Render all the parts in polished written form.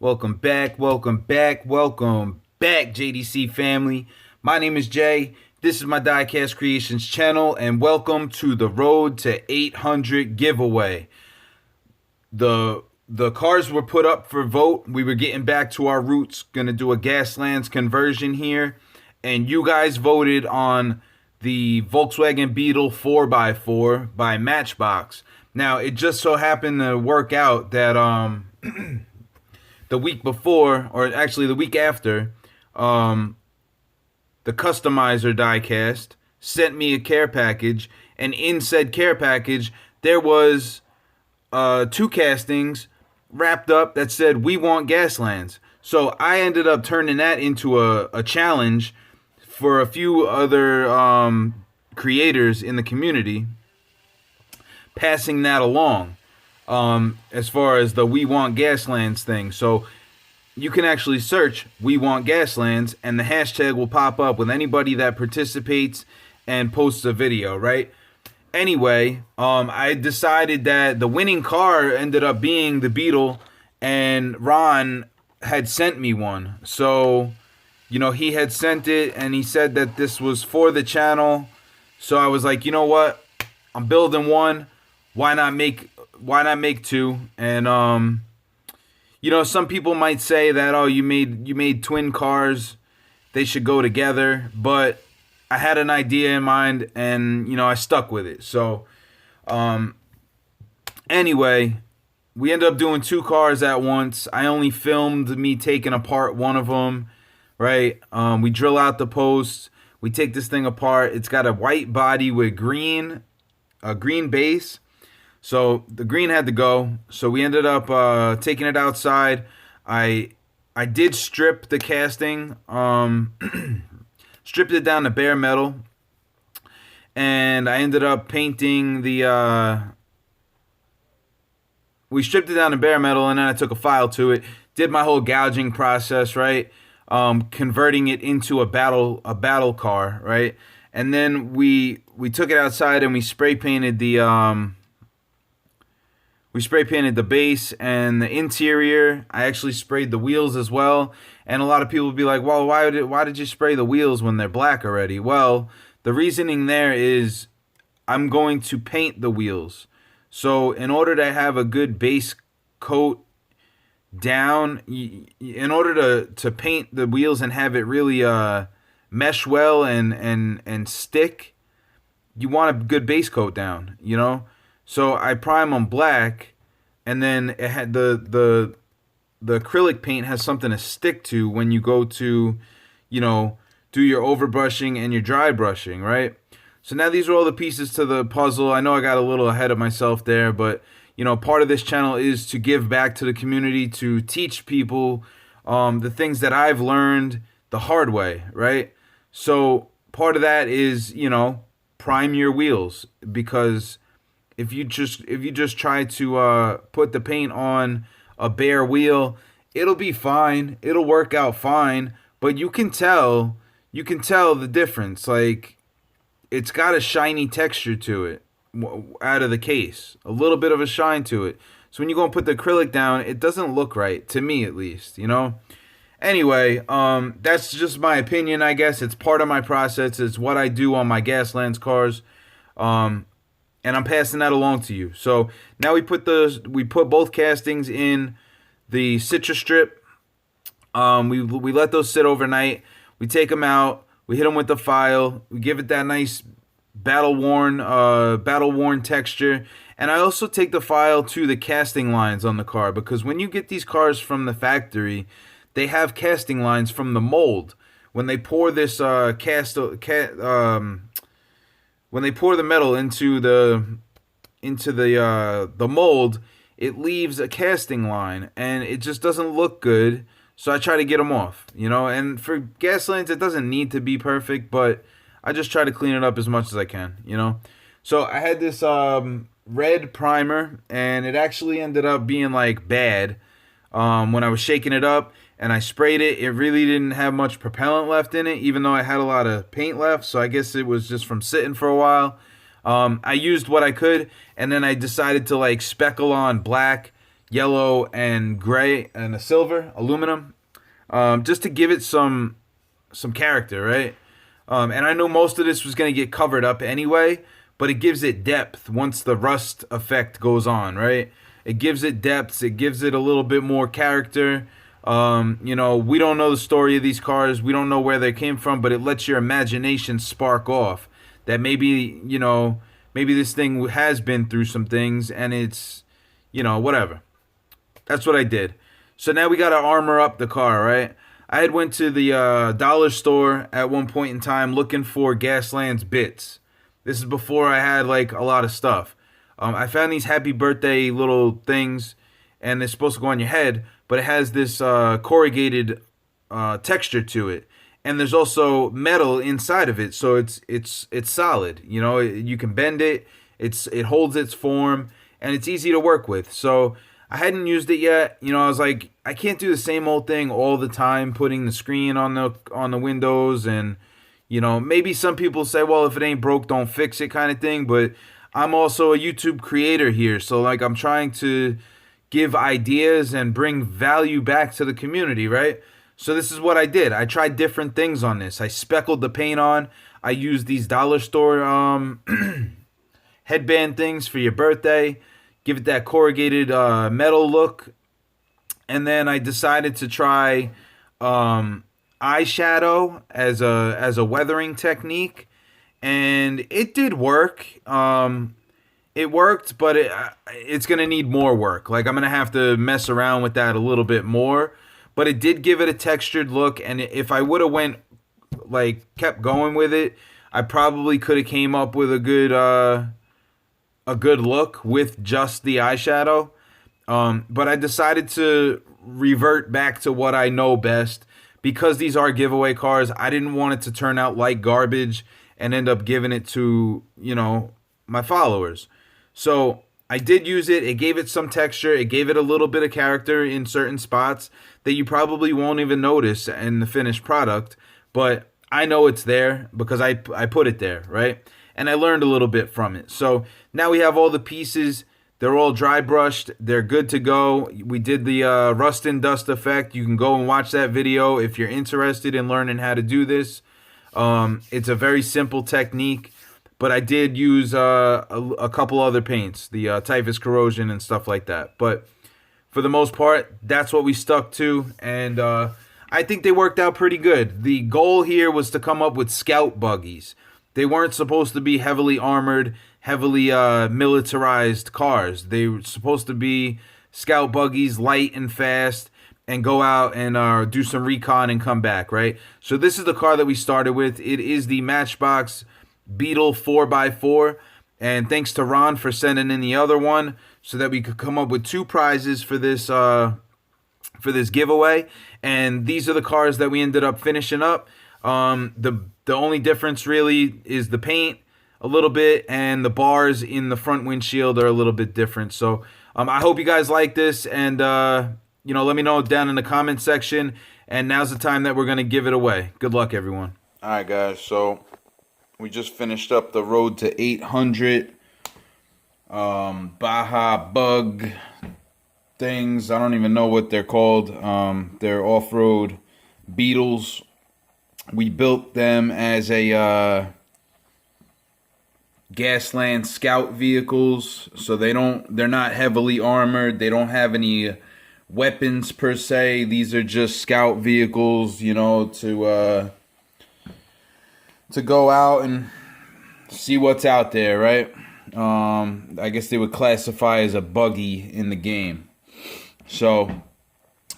Welcome back, welcome back, welcome back, JDC family. My name is Jay. This is my Diecast Creations channel, and welcome to the Road to 800 giveaway. The cars were put up for vote. We were getting back to our roots, gonna do a Gaslands conversion here, and you guys voted on the Volkswagen Beetle 4x4 by Matchbox. Now, it just so happened to work out that the week before, or actually the week after, the customizer diecast sent me a care package, and in said care package there was two castings wrapped up that said "We want Gaslands." So I ended up turning that into a challenge for a few other creators in the community, passing that along as far as the "We want Gaslands" thing. So you can actually search "We want Gaslands" and the hashtag will pop up with anybody that participates and posts a video, right? Anyway, I decided that the winning car ended up being the Beetle, and Ron had sent me one. So, he had sent it, and he said that this was for the channel. So I was like, you know what? I'm building one. Why not make two? And some people might say that, oh, you made twin cars, they should go together, but I had an idea in mind, and I stuck with it. So anyway, we ended up doing two cars at once. I only filmed me taking apart one of them, right? We drill out the posts, we take this thing apart. It's got a white body with a green base. So the green had to go. So we ended up taking it outside. I did strip the casting, stripped it down to bare metal, and I ended up painting we stripped it down to bare metal, and then I took a file to it, did my whole gouging process, right? Converting it into a battle car, right? And then we took it outside and we spray painted the base and the interior. I actually sprayed the wheels as well. And a lot of people would be like, well, why did you spray the wheels when they're black already? Well, the reasoning there is I'm going to paint the wheels. So in order to have a good base coat down, in order to paint the wheels and have it really mesh well and stick, you want a good base coat down, So I prime them black, and then it had the acrylic paint has something to stick to when you go to, do your overbrushing and your dry brushing, right? So now these are all the pieces to the puzzle. I know I got a little ahead of myself there, but part of this channel is to give back to the community, to teach people the things that I've learned the hard way, right? So part of that is, prime your wheels, because if you just try to put the paint on a bare wheel, it'll be fine. It'll work out fine, but you can tell the difference. Like, it's got a shiny texture to it out of the case, a little bit of a shine to it. So when you go and put the acrylic down, it doesn't look right, to me at least, Anyway, that's just my opinion, I guess. It's part of my process. It's what I do on my Gaslands cars. And I'm passing that along to you. So now we put both castings in the citrus strip. We let those sit overnight. We take them out. We hit them with the file. We give it that nice battle worn texture. And I also take the file to the casting lines on the car, because when you get these cars from the factory, they have casting lines from the mold. When they pour this when they pour the metal into the mold, it leaves a casting line, and it just doesn't look good. So I try to get them off, And for Gaslands, it doesn't need to be perfect, but I just try to clean it up as much as I can, So I had this red primer, and it actually ended up being like bad when I was shaking it up. And I sprayed it. It really didn't have much propellant left in it, even though I had a lot of paint left. So I guess it was just from sitting for a while. I used what I could, and then I decided to like speckle on black, yellow and gray and a silver aluminum, just to give it some character, right? And I know most of this was going to get covered up anyway, but it gives it depth once the rust effect goes on, right? It gives it depth. It gives it a little bit more character. We don't know the story of these cars. We don't know where they came from, but it lets your imagination spark off. That maybe this thing has been through some things, and it's, whatever. That's what I did. So now we got to armor up the car, right? I had went to the dollar store at one point in time looking for Gasland's bits. This is before I had like a lot of stuff. I found these happy birthday little things, and they're supposed to go on your head, but it has this corrugated texture to it, and there's also metal inside of it, so it's solid. You can bend it. It holds its form, and it's easy to work with. So I hadn't used it yet. I was like, I can't do the same old thing all the time, putting the screen on the windows, and maybe some people say, well, if it ain't broke, don't fix it, kind of thing. But I'm also a YouTube creator here, so like I'm trying to give ideas and bring value back to the community, right? So this is what I did. I tried different things on this. I speckled the paint on. I used these dollar store headband things for your birthday. Give it that corrugated metal look. And then I decided to try eyeshadow as a weathering technique, and it did work. It worked, but it's gonna need more work. Like I'm gonna have to mess around with that a little bit more. But it did give it a textured look, and if I would have kept going with it, I probably could have came up with a good look with just the eyeshadow. But I decided to revert back to what I know best. Because these are giveaway cars, I didn't want it to turn out like garbage and end up giving it to, my followers. So I did use it. It gave it some texture. It gave it a little bit of character in certain spots that you probably won't even notice in the finished product. But I know it's there because I put it there, right? And I learned a little bit from it. So now we have all the pieces. They're all dry brushed. They're good to go. We did the rust and dust effect. You can go and watch that video if you're interested in learning how to do this. It's a very simple technique, but I did use a couple other paints, the typhus corrosion and stuff like that. But for the most part, that's what we stuck to, and I think they worked out pretty good. The goal here was to come up with scout buggies. They weren't supposed to be heavily armored, heavily militarized cars. They were supposed to be scout buggies, light and fast, and go out and do some recon and come back, right? So this is the car that we started with. It is the Matchbox Beetle 4x4. And thanks to Ron for sending in the other one so that we could come up with two prizes for this giveaway. And these are the cars that we ended up finishing up. The only difference really is the paint a little bit, and the bars in the front windshield are a little bit different. So I hope you guys like this, and let me know down in the comment section. And now's the time that we're going to give it away. Good luck, everyone. All right, guys. So we just finished up the Road to 800 Baja Bug things. I don't even know what they're called. They're off-road Beetles. We built them as a Gasland Scout vehicles, so they're not heavily armored. They don't have any weapons per se. These are just Scout vehicles, to go out and see what's out there, right? I guess they would classify as a buggy in the game. So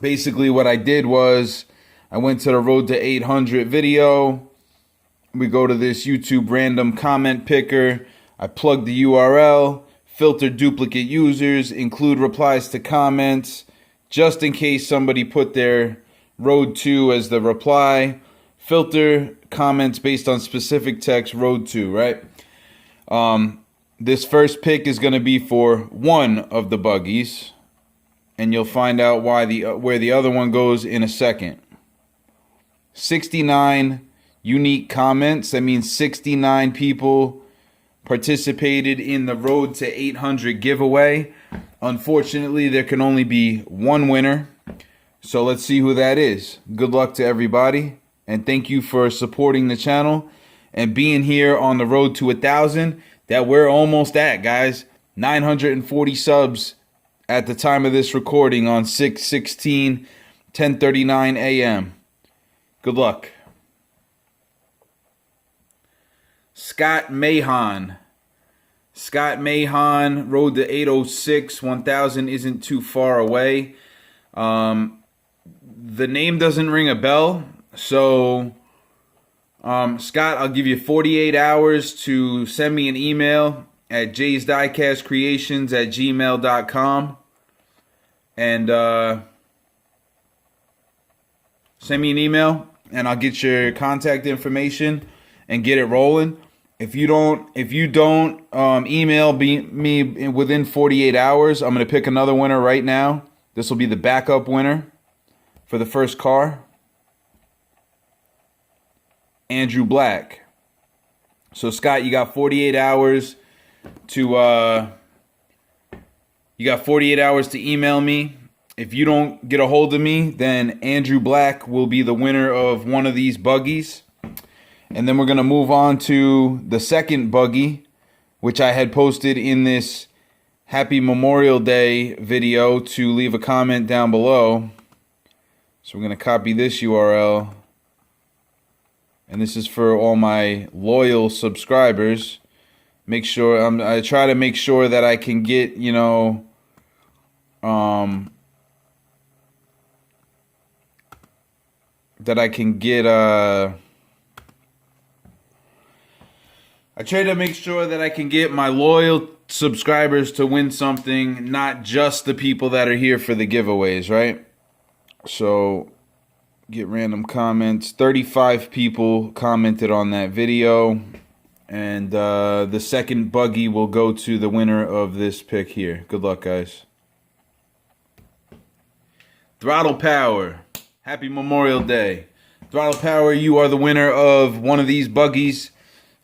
basically what I did was I went to the Road to 800 video. We go to this YouTube random comment picker. I plug the URL, filter duplicate users, include replies to comments, just in case somebody put their Road to as the reply. Filter comments based on specific text, Road to, right? This first pick is going to be for one of the buggies, and you'll find out where the other one goes in a second. 69 unique comments. That means 69 people participated in the Road to 800 giveaway. Unfortunately, there can only be one winner. So let's see who that is. Good luck to everybody. And thank you for supporting the channel and being here on the road to 1,000 that we're almost at, guys. 940 subs at the time of this recording on 6/16/10:39 a.m. Good luck. Scott Mahon. Scott Mahon, road to 806. 1,000 isn't too far away. The name doesn't ring a bell. So, Scott, I'll give you 48 hours to send me an email at jaysdiecastcreations@gmail.com. And send me an email, and I'll get your contact information and get it rolling. If you don't email me within 48 hours, I'm going to pick another winner right now. This will be the backup winner for the first car. Andrew Black. So Scott, you got 48 hours to email me. If you don't get a hold of me, then Andrew Black will be the winner of one of these buggies. And then we're going to move on to the second buggy, which I had posted in this Happy Memorial Day video to leave a comment down below. So we're going to copy this URL. And this is for all my loyal subscribers. Make sure, I try to make sure that I can get, I try to make sure that I can get my loyal subscribers to win something, not just the people that are here for the giveaways, right? So, get random comments. 35 people commented on that video. And the second buggy will go to the winner of this pick here. Good luck, guys. Throttle Power. Happy Memorial Day. Throttle Power, you are the winner of one of these buggies.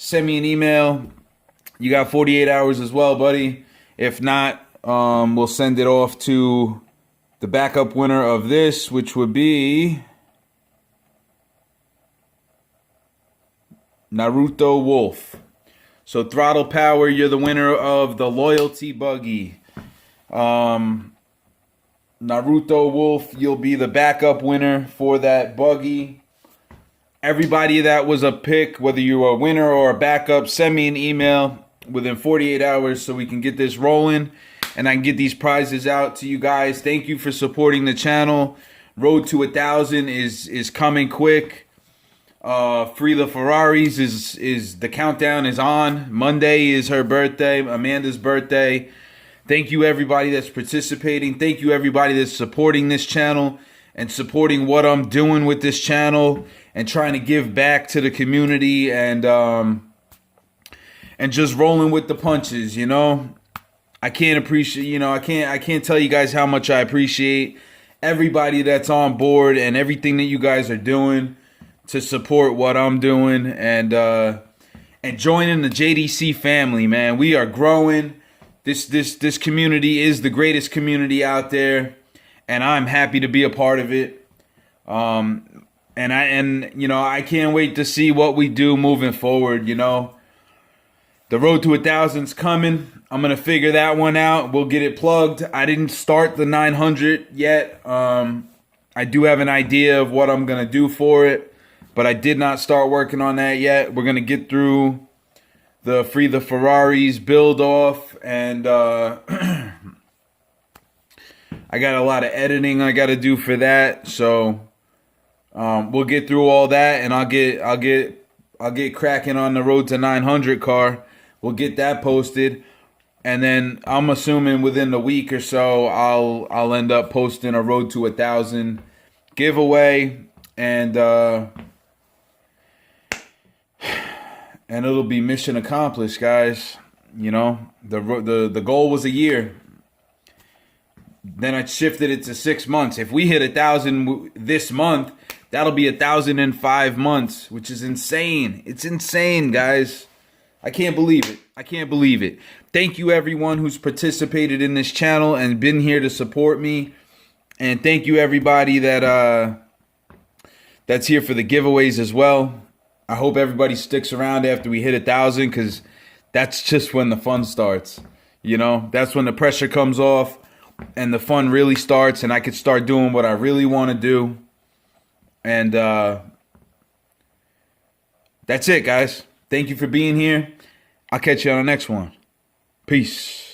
Send me an email. You got 48 hours as well, buddy. If not, we'll send it off to the backup winner of this, which would be Naruto Wolf. So Throttle Power, you're the winner of the loyalty buggy. Naruto Wolf, you'll be the backup winner for that buggy. Everybody that was a pick, whether you were a winner or a backup, send me an email within 48 hours so we can get this rolling and I can get these prizes out to you guys. Thank you for supporting the channel. Road to 1,000 is coming quick. Free the Ferraris is the countdown is on. Monday is her birthday, Amanda's birthday. Thank you everybody that's participating. Thank you everybody that's supporting this channel and supporting what I'm doing with this channel and trying to give back to the community and just rolling with the punches, I can't appreciate, I can't tell you guys how much I appreciate everybody that's on board and everything that you guys are doing to support what I'm doing and joining the JDC family, man. We are growing. This community is the greatest community out there, and I'm happy to be a part of it. I can't wait to see what we do moving forward. The road to 1,000's coming. I'm gonna figure that one out. We'll get it plugged. I didn't start the 900 yet. I do have an idea of what I'm gonna do for it, but I did not start working on that yet. We're gonna get through the Free the Ferraris build off, and I got a lot of editing I got to do for that. So we'll get through all that, and I'll get cracking on the road to 900 car. We'll get that posted, and then I'm assuming within the week or so I'll end up posting a road to 1,000 giveaway, and it'll be mission accomplished, guys. The goal was a year. Then I shifted it to 6 months. If we hit 1,000 this month, that'll be 1,005 months, which is insane. It's insane, guys. I can't believe it. I can't believe it. Thank you everyone who's participated in this channel and been here to support me. And thank you everybody that's here for the giveaways as well. I hope everybody sticks around after we hit 1,000, because that's just when the fun starts. You know, that's when the pressure comes off and the fun really starts, and I can start doing what I really want to do. And that's it, guys. Thank you for being here. I'll catch you on the next one. Peace.